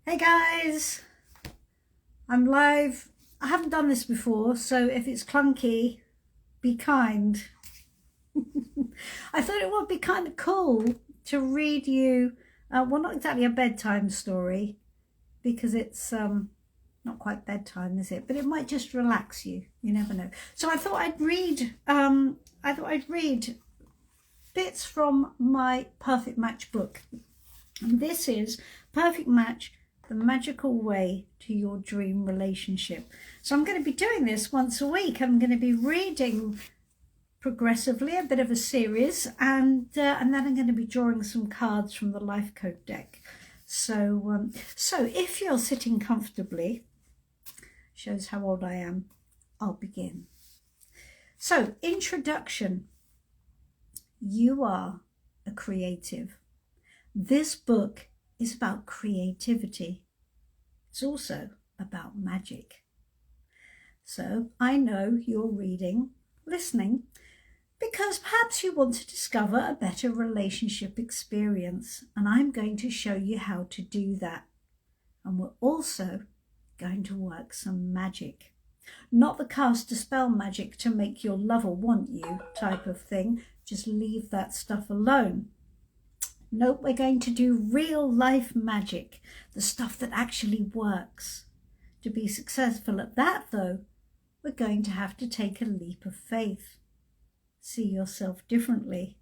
Hey guys, I'm live. I haven't done this before, so if it's clunky, be kind. I thought it would be kind of cool to read you, well, not exactly a bedtime story, because it's not quite bedtime, is it? But it might just relax you. You never know. So I thought I'd read. Bits from my Perfect Match book. And this is Perfect Match: The Magical Way to Your Dream Relationship. So I'm going to be doing this once a week. I'm going to be reading progressively, a bit of a series, and then I'm going to be drawing some cards from the Life Code deck. So if you're sitting comfortably, shows how old I am, I'll begin. So, introduction. You are a creative. This book is about creativity. It's also about magic. So I know you're reading, listening, because perhaps you want to discover a better relationship experience, and I'm going to show you how to do that. And we're also going to work some magic. Not the cast a spell magic to make your lover want you type of thing. Just leave that stuff alone. Nope, we're going to do real life magic, the stuff that actually works. To be successful at that, though, we're going to have to take a leap of faith. See yourself differently,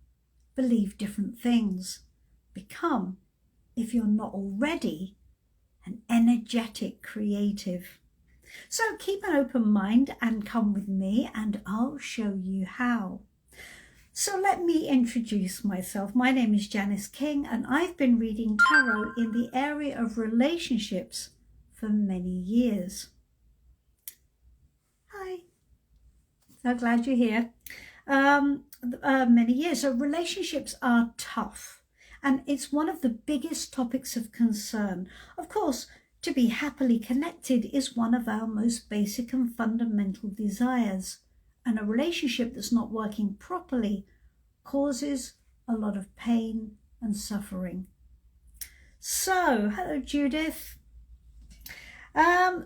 believe different things, become, if you're not already, an energetic creative. So keep an open mind and come with me and I'll show you how. So let me introduce myself. My name is Janis King and I've been reading tarot in the area of relationships for many years. Hi, so glad you're here. Many years. So relationships are tough and it's one of the biggest topics of concern. Of course, to be happily connected is one of our most basic and fundamental desires. And a relationship that's not working properly causes a lot of pain and suffering. So, hello Judith.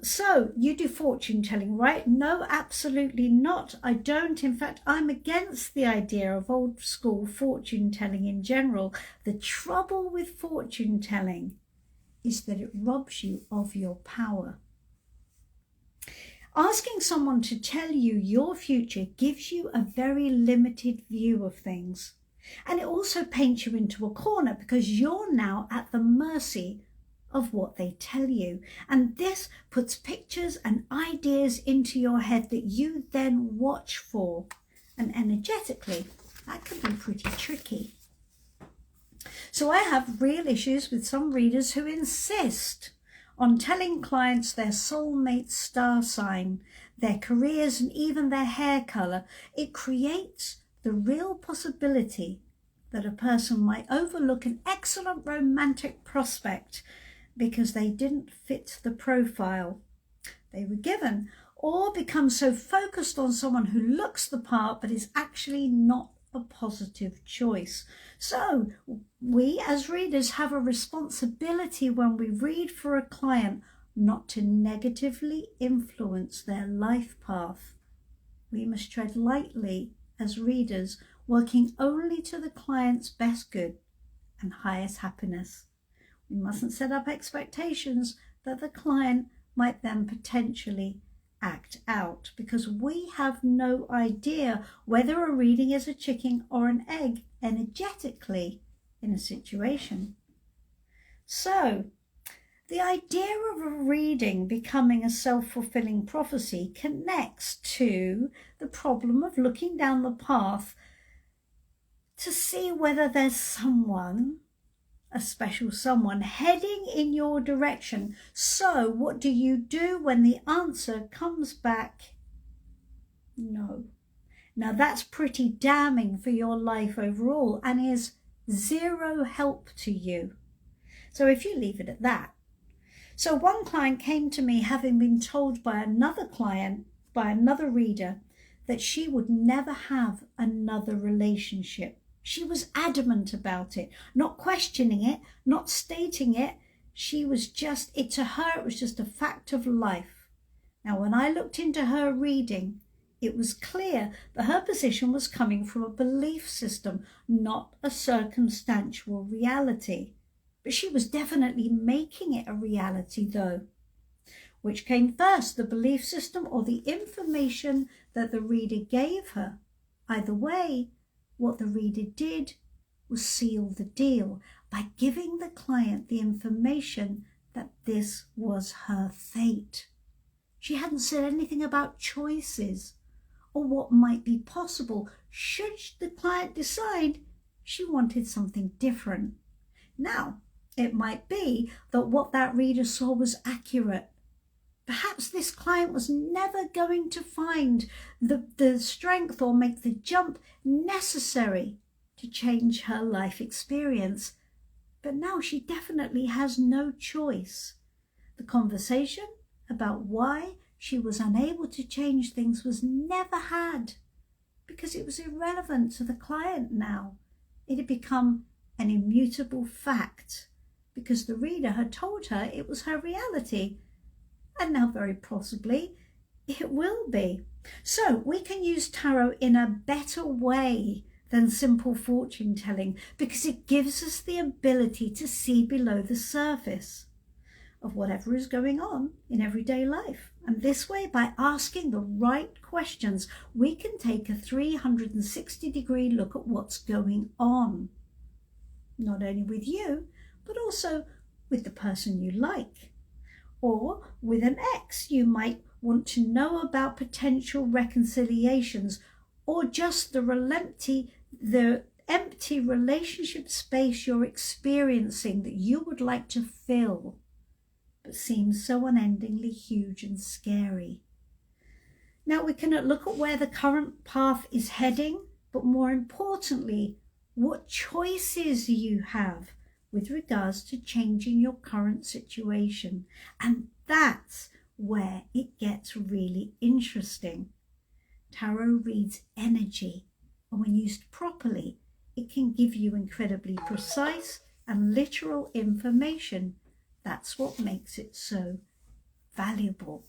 So you do fortune telling, right? No, absolutely not. I don't. In fact, I'm against the idea of old school fortune telling in general. The trouble with fortune telling is that it robs you of your power. Asking someone to tell you your future gives you a very limited view of things. And it also paints you into a corner because you're now at the mercy of what they tell you. And this puts pictures and ideas into your head that you then watch for. And energetically, that can be pretty tricky. So I have real issues with some readers who insist on telling clients their soulmate star sign, their careers, and even their hair colour. It creates the real possibility that a person might overlook an excellent romantic prospect because they didn't fit the profile they were given, or become so focused on someone who looks the part but is actually not a positive choice. So we as readers have a responsibility when we read for a client not to negatively influence their life path. We must tread lightly as readers, working only to the client's best good and highest happiness. We mustn't set up expectations that the client might then potentially act out, because we have no idea whether a reading is a chicken or an egg energetically in a situation. So the idea of a reading becoming a self-fulfilling prophecy connects to the problem of looking down the path to see whether there's someone, a special someone, heading in your direction. So what do you do when the answer comes back no? Now that's pretty damning for your life overall and is zero help to you. So if you leave it at that. So one client came to me having been told by another client, by another reader, that she would never have another relationship. She was adamant about it, not questioning it, not stating it. To her, it was just a fact of life. Now, when I looked into her reading, it was clear that her position was coming from a belief system, not a circumstantial reality. But she was definitely making it a reality, though. Which came first, the belief system or the information that the reader gave her? Either way, what the reader did was seal the deal by giving the client the information that this was her fate. She hadn't said anything about choices or what might be possible should the client decide she wanted something different. Now, it might be that what that reader saw was accurate. Perhaps this client was never going to find the strength or make the jump necessary to change her life experience. But now she definitely has no choice. The conversation about why she was unable to change things was never had because it was irrelevant to the client now. It had become an immutable fact because the reader had told her it was her reality. And now very possibly it will be. So we can use tarot in a better way than simple fortune telling because it gives us the ability to see below the surface of whatever is going on in everyday life. And this way, by asking the right questions, we can take a 360-degree look at what's going on. Not only with you, but also with the person you like. Or with an ex, you might want to know about potential reconciliations or just the empty relationship space you're experiencing that you would like to fill, but seems so unendingly huge and scary. Now we can look at where the current path is heading, but more importantly, what choices you have with regards to changing your current situation. And that's where it gets really interesting. Tarot reads energy, and when used properly, it can give you incredibly precise and literal information. That's what makes it so valuable.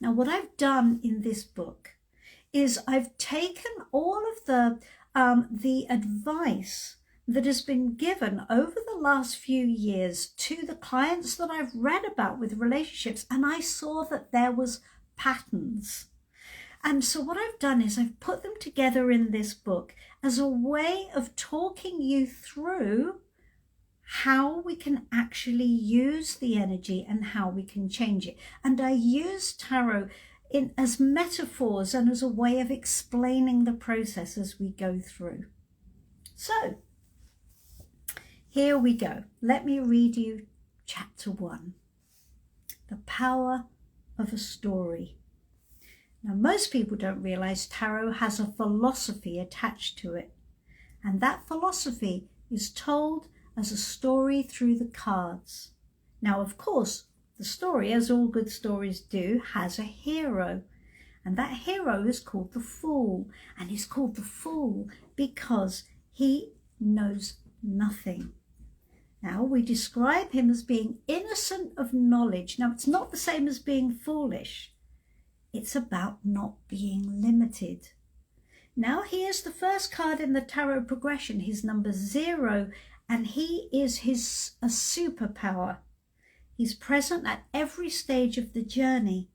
Now, what I've done in this book is I've taken all of the advice that has been given over the last few years to the clients that I've read about with relationships, and I saw that there was patterns. And so what I've done is I've put them together in this book as a way of talking you through how we can actually use the energy and how we can change it. And I use tarot as metaphors and as a way of explaining the process as we go through. So here we go. Let me read you chapter 1. The power of a story. Now, most people don't realize tarot has a philosophy attached to it. And that philosophy is told as a story through the cards. Now, of course, the story, as all good stories do, has a hero. And that hero is called the Fool. And he's called the Fool because he knows nothing. Now, we describe him as being innocent of knowledge. Now, it's not the same as being foolish. It's about not being limited. Now, here's the first card in the tarot progression. His number 0, and he is a superpower. He's present at every stage of the journey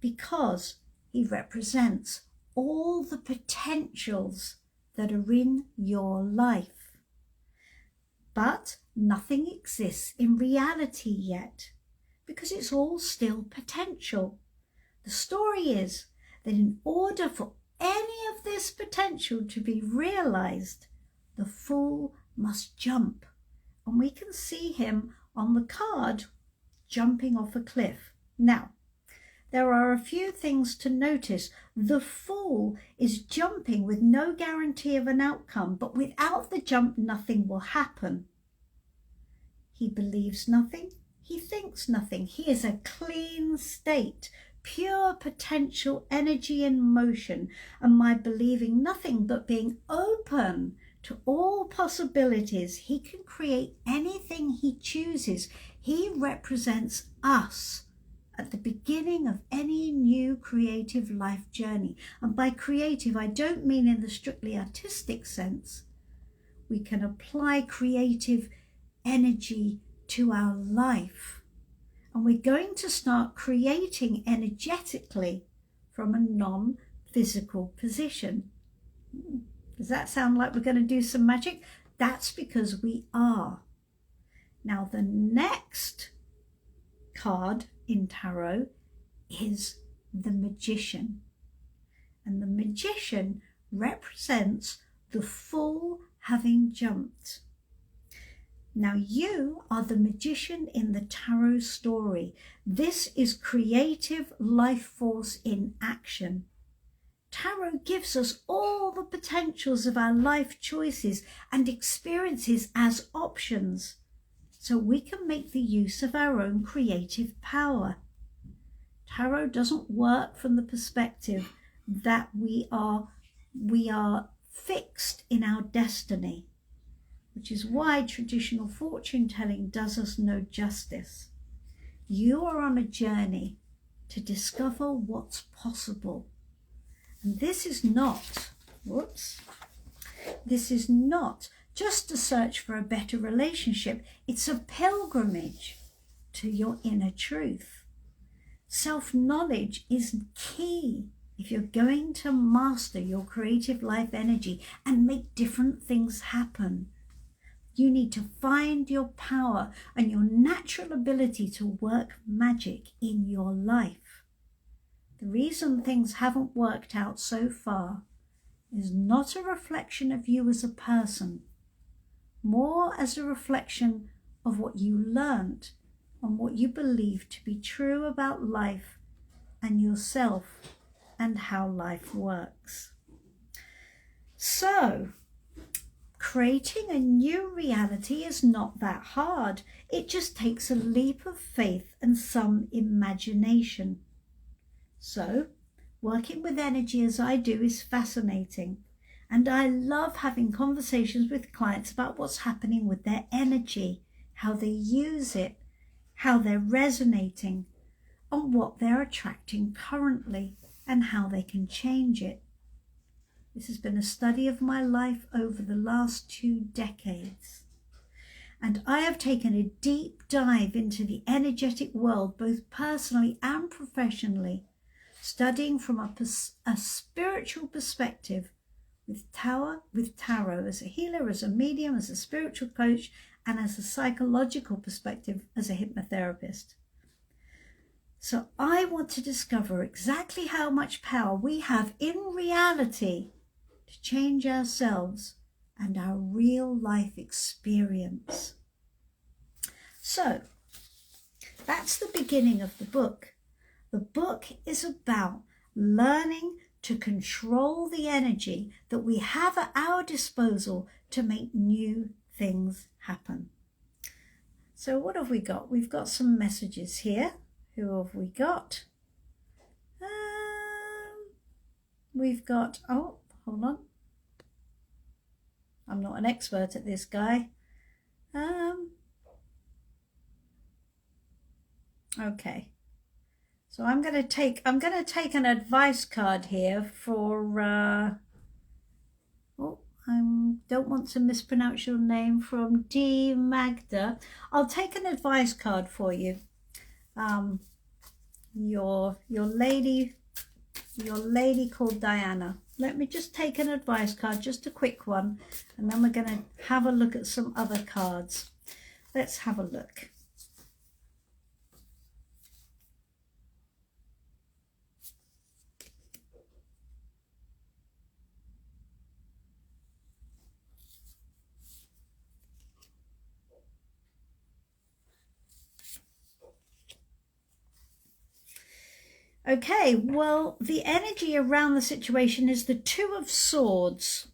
because he represents all the potentials that are in your life. But nothing exists in reality yet because it's all still potential. The story is that in order for any of this potential to be realized, the Fool must jump. And we can see him on the card jumping off a cliff. Now, there are a few things to notice. The Fool is jumping with no guarantee of an outcome, but without the jump, nothing will happen. He believes nothing. He thinks nothing. He is a clean state, pure potential energy in motion, and my believing nothing but being open to all possibilities. He can create anything he chooses. He represents us at the beginning of any new creative life journey. And by creative, I don't mean in the strictly artistic sense. We can apply creative energy to our life. And we're going to start creating energetically from a non-physical position. Does that sound like we're going to do some magic? That's because we are. Now, the next card in tarot is the Magician. And the Magician represents the fool having jumped. Now, you are the magician in the tarot story. This is creative life force in action. Tarot gives us all the potentials of our life choices and experiences as options, so we can make the use of our own creative power. Tarot doesn't work from the perspective that we are fixed in our destiny, which is why traditional fortune telling does us no justice. You are on a journey to discover what's possible. And this is not just a search for a better relationship. It's a pilgrimage to your inner truth. Self-knowledge is key if you're going to master your creative life energy and make different things happen. You need to find your power and your natural ability to work magic in your life. The reason things haven't worked out so far is not a reflection of you as a person, more as a reflection of what you learned and what you believe to be true about life and yourself and how life works. So, creating a new reality is not that hard. It just takes a leap of faith and some imagination. So, working with energy as I do is fascinating, and I love having conversations with clients about what's happening with their energy, how they use it, how they're resonating, and what they're attracting currently, and how they can change it. This has been a study of my life over the last 2 decades. And I have taken a deep dive into the energetic world, both personally and professionally, studying from a spiritual perspective with tarot as a healer, as a medium, as a spiritual coach, and as a psychological perspective as a hypnotherapist. So I want to discover exactly how much power we have in reality to change ourselves and our real life experience. So that's the beginning of the book. The book is about learning to control the energy that we have at our disposal to make new things happen. So what have we got? We've got some messages here. Who have we got? We've got, oh, hold on. I'm not an expert at this, guy. Okay. So I'm going to take an advice card here for I don't want to mispronounce your name, from D Magda. I'll take an advice card for you. Your lady called Diana. Let me just take an advice card, just a quick one, and then we're going to have a look at some other cards. Let's have a look. Okay, well, the energy around the situation is the Two of Swords.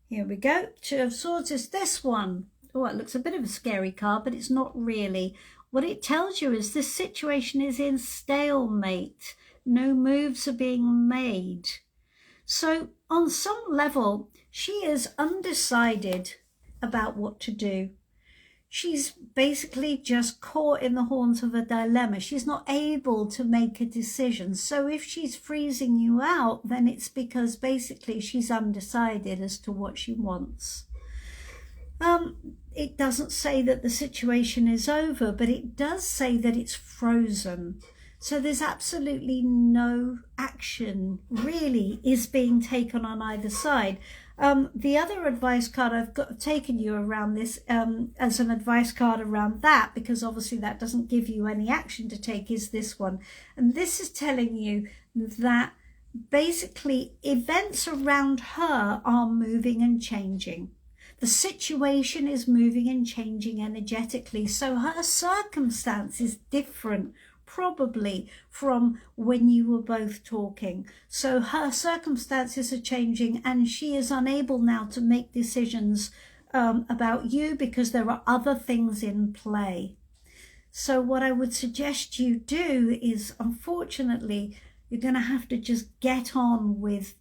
Here we go. Two of Swords is this one. Oh, it looks a bit of a scary card, but it's not really. What it tells you is this situation is in stalemate. No moves are being made. So on some level, She is undecided about what to do. She's basically just caught in the horns of a dilemma. She's not able to make a decision. So if she's freezing you out, then it's because basically she's undecided as to what she wants. It doesn't say that the situation is over, but it does say that it's frozen. So there's absolutely no action really is being taken on either side. The other advice card I've taken you around this as an advice card around that, because obviously that doesn't give you any action to take, is this one. And this is telling you that basically events around her are moving and changing. The situation is moving and changing energetically. So her circumstance is different probably from when you were both talking. So her circumstances are changing and she is unable now to make decisions about you because there are other things in play. So what I would suggest you do is, unfortunately, you're going to have to just get on with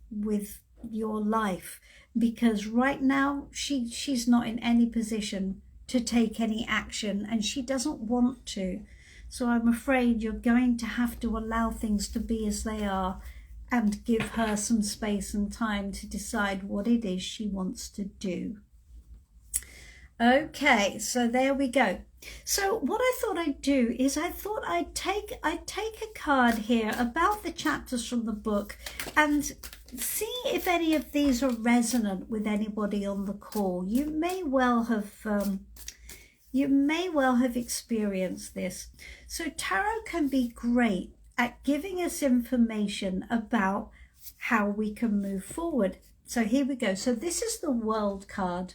your life, because right now she's not in any position to take any action and she doesn't want to. So I'm afraid you're going to have to allow things to be as they are and give her some space and time to decide what it is she wants to do. Okay, so there we go. So what I thought I'd do is I thought I'd take a card here about the chapters from the book and see if any of these are resonant with anybody on the call. You may well have experienced this. So tarot can be great at giving us information about how we can move forward. So here we go. So this is the World card.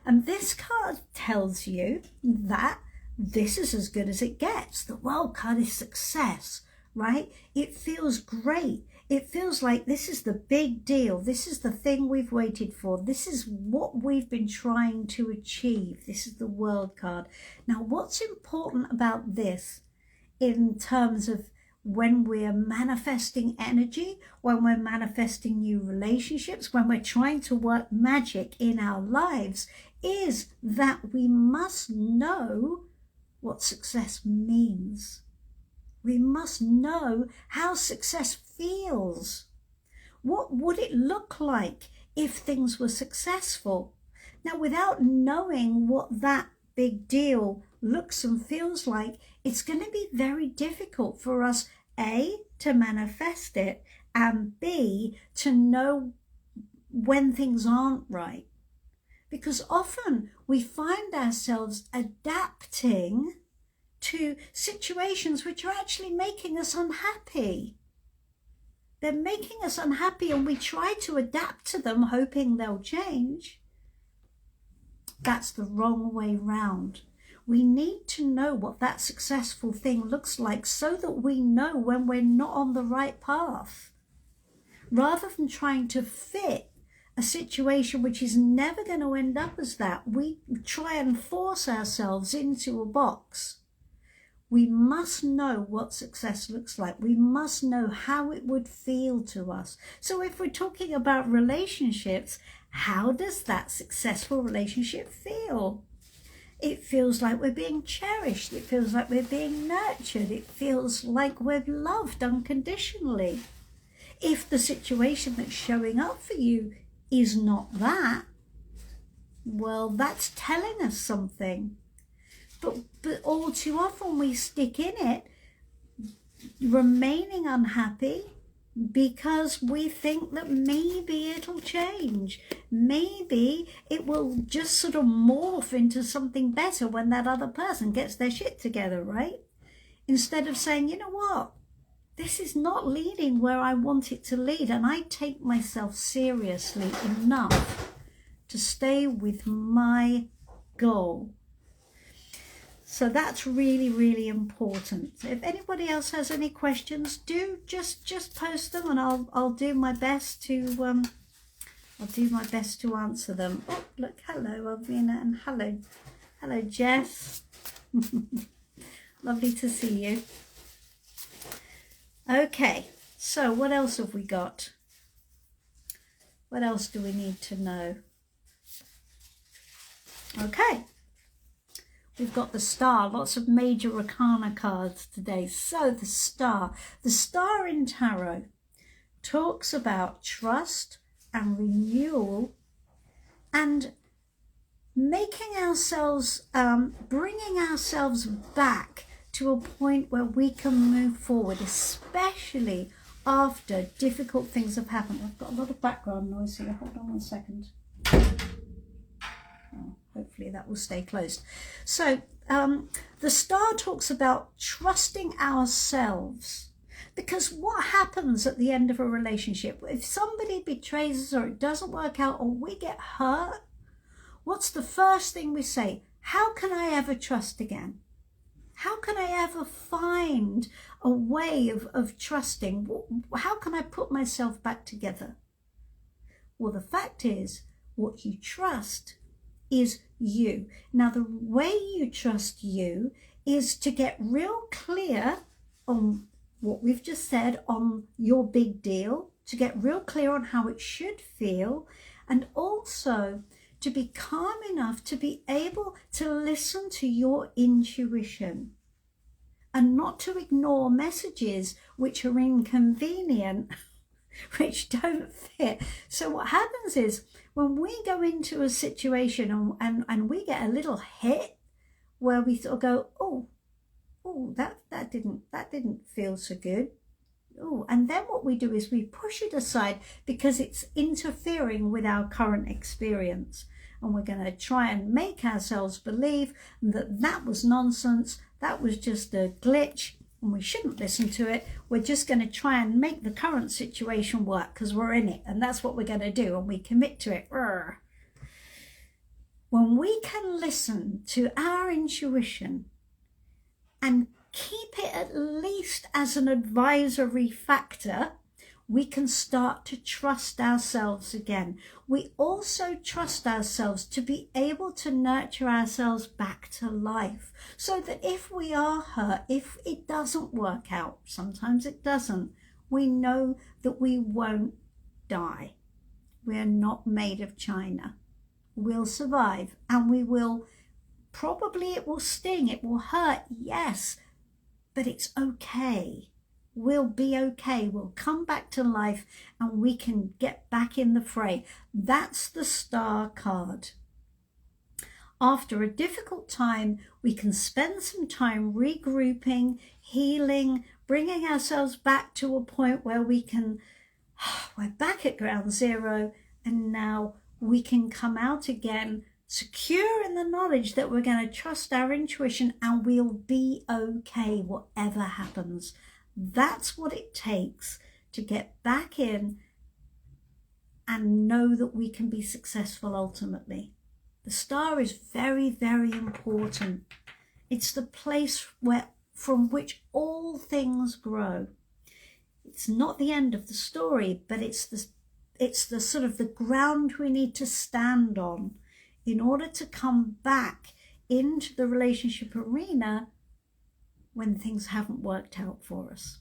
And this card tells you that this is as good as it gets. The World card is success, right? It feels great. It feels like this is the big deal. This is the thing we've waited for. This is what we've been trying to achieve. This is the World card. Now, what's important about this in terms of when we're manifesting energy, when we're manifesting new relationships, when we're trying to work magic in our lives, is that we must know what success means. We must know how success feels. What would it look like if things were successful? Now, without knowing what that big deal looks and feels like, it's going to be very difficult for us, A, to manifest it, and B, to know when things aren't right. Because often we find ourselves adapting to situations which are actually making us unhappy. They're making us unhappy and we try to adapt to them hoping they'll change. That's the wrong way round. We need to know what that successful thing looks like so that we know when we're not on the right path. Rather than trying to fit a situation which is never going to end up as that, we try and force ourselves into a box. We must know what success looks like. We must know how it would feel to us. So if we're talking about relationships, how does that successful relationship feel? It feels like we're being cherished. It feels like we're being nurtured. It feels like we're loved unconditionally. If the situation that's showing up for you is not that, well, that's telling us something. But all too often we stick in it, remaining unhappy because we think that maybe it'll change. Maybe it will just sort of morph into something better when that other person gets their shit together, right? Instead of saying, you know what? This is not leading where I want it to lead, and I take myself seriously enough to stay with my goal. So that's really, really important. If anybody else has any questions, do just post them, and I'll do my best to answer them. Oh, look, hello, Alvina, and hello, Jess. Lovely to see you. Okay, so what else have we got? What else do we need to know? Okay. We've got the Star, lots of major arcana cards today. So the Star in tarot talks about trust and renewal and making ourselves, bringing ourselves back to a point where we can move forward, especially after difficult things have happened. I've got a lot of background noise here. Hold on 1 second. Hopefully that will stay closed. So the Star talks about trusting ourselves, because what happens at the end of a relationship, if somebody betrays us or it doesn't work out or we get hurt, what's the first thing we say? How can I ever trust again? How can I ever find a way of trusting? How can I put myself back together? Well, the fact is, what you trust is you. Now, the way you trust you is to get real clear on what we've just said, on your big deal, to get real clear on how it should feel, and also to be calm enough to be able to listen to your intuition and not to ignore messages which are inconvenient, which don't fit. So what happens is, when we go into a situation and we get a little hit where we sort of go, oh, that didn't feel so good. Oh, and then what we do is we push it aside because it's interfering with our current experience. And we're going to try and make ourselves believe that that was nonsense, that was just a glitch, and we shouldn't listen to it. We're just going to try and make the current situation work because we're in it, and that's what we're going to do, and we commit to it. When we can listen to our intuition and keep it at least as an advisory factor, we can start to trust ourselves again. We also trust ourselves to be able to nurture ourselves back to life, so that if we are hurt, if it doesn't work out, sometimes it doesn't, we know that we won't die. We're not made of china. We'll survive, and we will, probably it will sting, it will hurt, yes, but it's okay. We'll be okay. We'll come back to life and we can get back in the fray. That's the Star card. After a difficult time, we can spend some time regrouping, healing, bringing ourselves back to a point where we can, we're back at ground zero, and now we can come out again secure in the knowledge that we're going to trust our intuition and we'll be okay whatever happens. That's what it takes to get back in and know that we can be successful ultimately. The Star is very, very important. It's the place from which all things grow. It's not the end of the story, but it's the sort of the ground we need to stand on in order to come back into the relationship arena when things haven't worked out for us.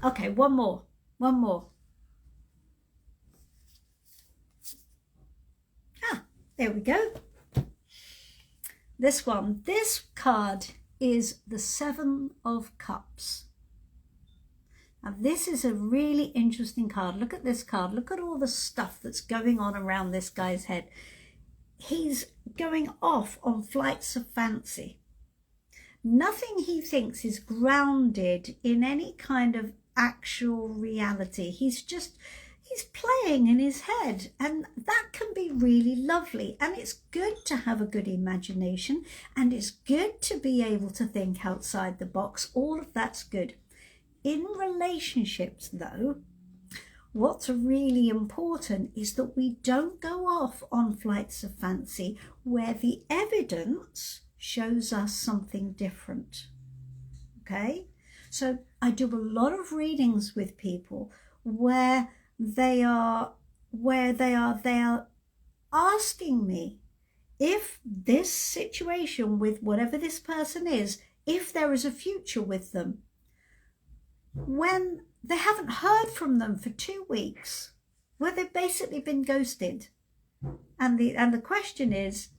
Okay, one more. There we go. This card is the Seven of Cups. Now this is a really interesting card. Look at this card. Look at all the stuff that's going on around this guy's head. He's going off on flights of fancy. Nothing he thinks is grounded in any kind of actual reality. He's playing in his head, and that can be really lovely. And it's good to have a good imagination, and it's good to be able to think outside the box. All of that's good. In relationships, though, what's really important is that we don't go off on flights of fancy where the evidence shows us something different. Okay? So I do a lot of readings with people where they are asking me if this situation with whatever this person is, if there is a future with them, when they haven't heard from them for 2 weeks, Well, they've basically been ghosted. And the question is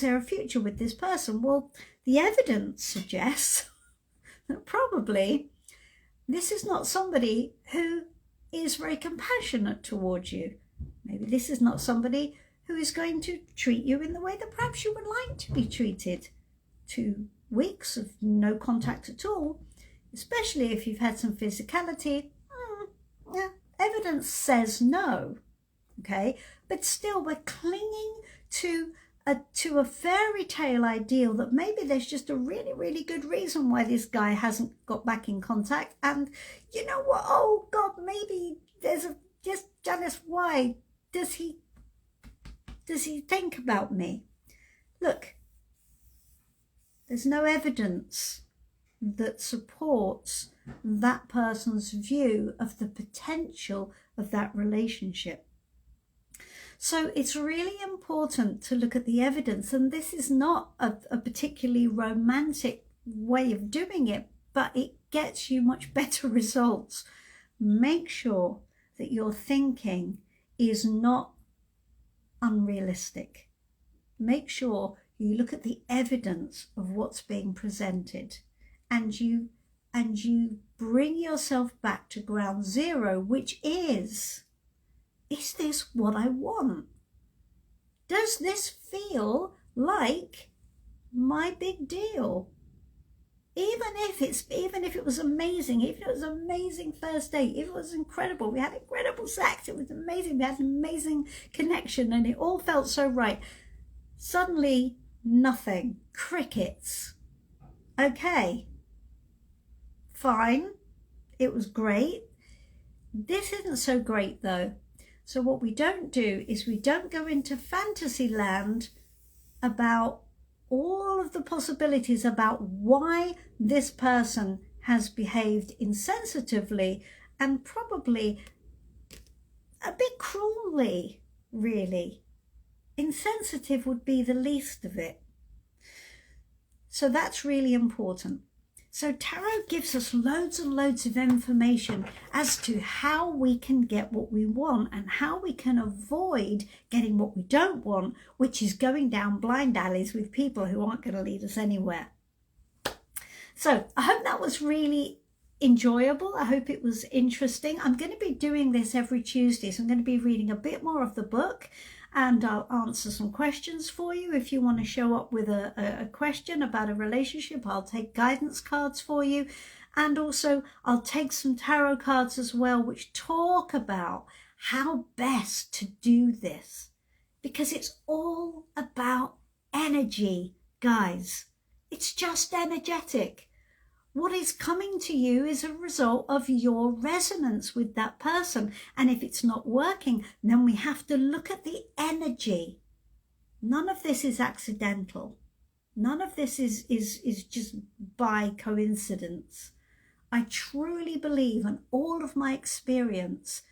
there a future with this person? Well, the evidence suggests that probably this is not somebody who is very compassionate towards you. Maybe this is not somebody who is going to treat you in the way that perhaps you would like to be treated. 2 weeks of no contact at all, especially if you've had some physicality, yeah, evidence says no, okay? But still, we're clinging to a fairy tale ideal that maybe there's just a really, really good reason why this guy hasn't got back in contact. And you know what? Oh God, maybe there's just Janis, why does he think about me? Look, there's no evidence that supports that person's view of the potential of that relationship. So it's really important to look at the evidence, and this is not a particularly romantic way of doing it, but it gets you much better results. Make sure that your thinking is not unrealistic. Make sure you look at the evidence of what's being presented, and you bring yourself back to ground zero, which is this what I want? Does this feel like my big deal? Even if it was amazing, even if it was an amazing first date, if it was incredible, we had incredible sex, it was amazing, we had an amazing connection and it all felt so right. Suddenly, nothing. Crickets. Okay. Fine. It was great. This isn't so great though. So what we don't do is we don't go into fantasy land about all of the possibilities about why this person has behaved insensitively and probably a bit cruelly, really. Insensitive would be the least of it. So that's really important. So tarot gives us loads and loads of information as to how we can get what we want and how we can avoid getting what we don't want, which is going down blind alleys with people who aren't going to lead us anywhere. So I hope that was really enjoyable. I hope it was interesting. I'm going to be doing this every Tuesday, so I'm going to be reading a bit more of the book, and I'll answer some questions for you. If you want to show up with a question about a relationship, I'll take guidance cards for you. And also I'll take some tarot cards as well, which talk about how best to do this. Because it's all about energy, guys. It's just energetic. What is coming to you is a result of your resonance with that person. And if it's not working, then we have to look at the energy. None of this is accidental. None of this is just by coincidence. I truly believe, and all of my experience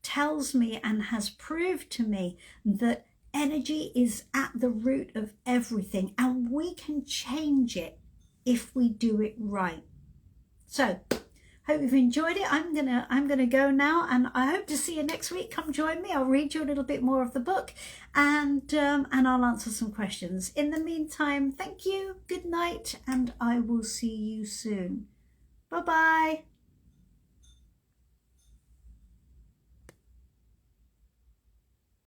tells me and has proved to me, that energy is at the root of everything, and we can change it if we do it right. So, hope you've enjoyed it. I'm gonna go now, and I hope to see you next week. Come join me. I'll read you a little bit more of the book, and I'll answer some questions. In the meantime, thank you, good night, and I will see you soon. Bye-bye.